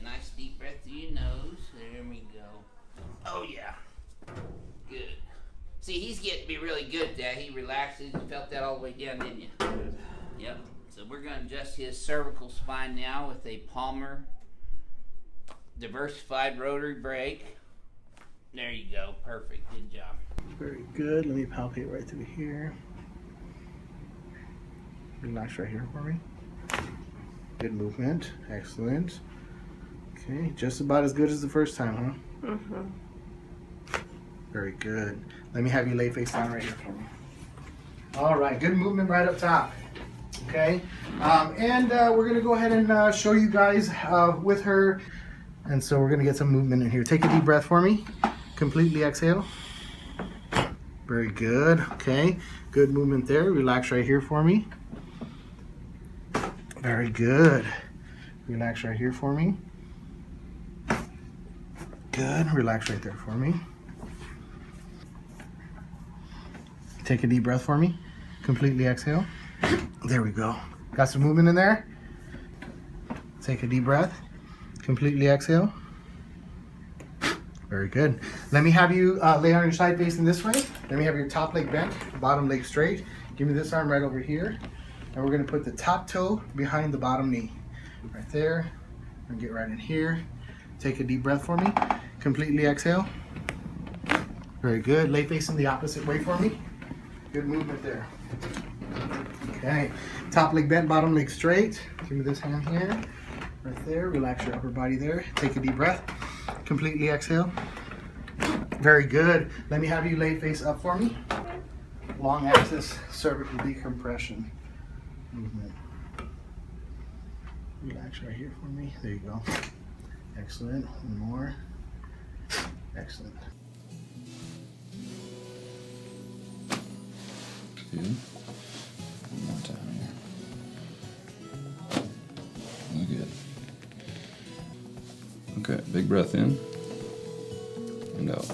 nice deep breath through your nose. There we go. Oh yeah. Good. See, he's getting to be really good at that. He relaxes. You felt that all the way down, didn't you? Good. Yep. So we're going to adjust his cervical spine now with a Palmer diversified rotary brake. There you go. Perfect. Good job. Very good. Let me palpate right through here. Relax right here for me. Good movement. Excellent. Okay, just about as good as the first time, huh? Mm-hmm. Very good. Let me have you lay face down right here for me. All right, good movement right up top. Okay, and we're gonna go ahead and show you guys with her. And so we're gonna get some movement in here. Take a deep breath for me. Completely exhale. Very good. Okay, good movement there. Relax right here for me. Very good. Relax right here for me. Good. Relax right there for me. Take a deep breath for me. Completely exhale. There we go. Got some movement in there? Take a deep breath. Completely exhale. Very good. Let me have you lay on your side facing this way. Let me have your top leg bent, bottom leg straight. Give me this arm right over here. And we're going to put the top toe behind the bottom knee. Right there. And get right in here. Take a deep breath for me. Completely exhale. Very good. Lay facing the opposite way for me. Good movement there. Okay. Top leg bent, bottom leg straight. Give me this hand here. Right there. Relax your upper body there. Take a deep breath. Completely exhale. Very good. Let me have you lay face up for me. Long axis cervical decompression movement. Relax right here for me. There you go. Excellent. One more. Excellent. Good. One more time here. Good. Okay, big breath in and out.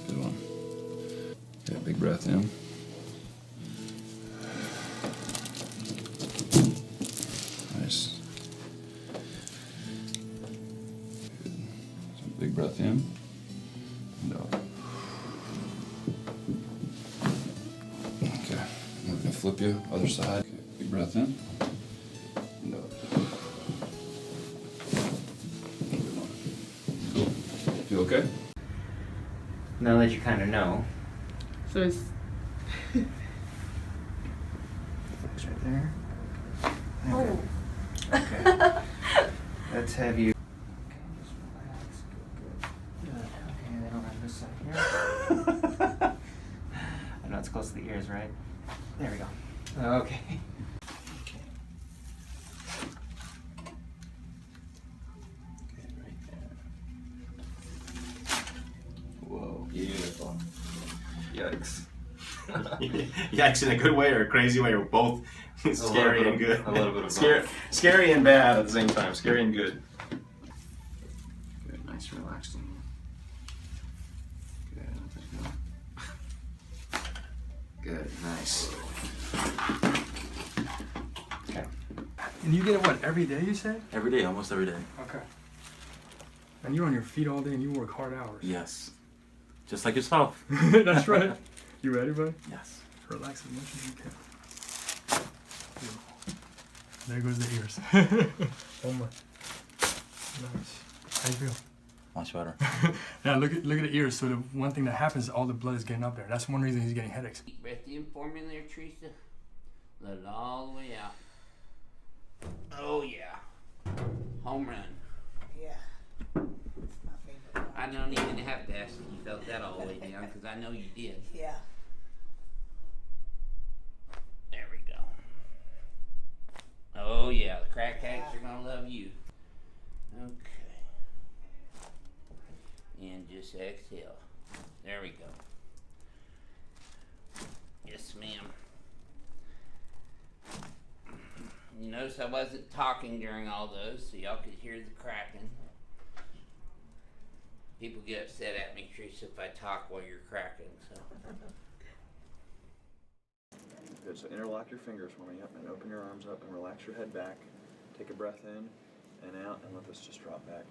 Good one. Okay, big breath in. Nice. Good. So big breath in and out. Okay, we're gonna flip you other side. Okay, big breath in and out. You okay? Now that you kind of know. So it's Focus right there. oh. Okay. Let's have you. Okay, just relax. Good. Okay, then on this side here. I know it's close to the ears, right? There we go. Okay. Whoa, beautiful. Yikes. Yikes in a good way or a crazy way or both scary and good. A little bit of scary, both. Scary and bad at the same time. Scary and good. Good, nice relaxing. Good. Good, nice. Okay. And you get it what, every day you said? Every day, almost every day. Okay. And you're on your feet all day and you work hard hours. Yes. Just like yourself. That's right. You ready, buddy? Yes. Relax as much as you can. There goes the ears. One more. Nice. How you feel? Much better. Now look at the ears. So the one thing that happens is all the blood is getting up there. That's one reason he's getting headaches. Deep breath in for me there, Teresa. Let it all the way out. Oh yeah. Home run. Yeah. It's my favorite. I don't even have to ask if you felt that all the way down because I know you did. Yeah. There we go. Oh yeah, the crack cakes are gonna love you. Okay. And just exhale. There we go. Yes, ma'am. You notice I wasn't talking during all those, so y'all could hear the cracking. People get upset at me, Teresa, if I talk while you're cracking, so. Good, so interlock your fingers for me, yep, and open your arms up and relax your head back. Take a breath in and out, and let this just drop back.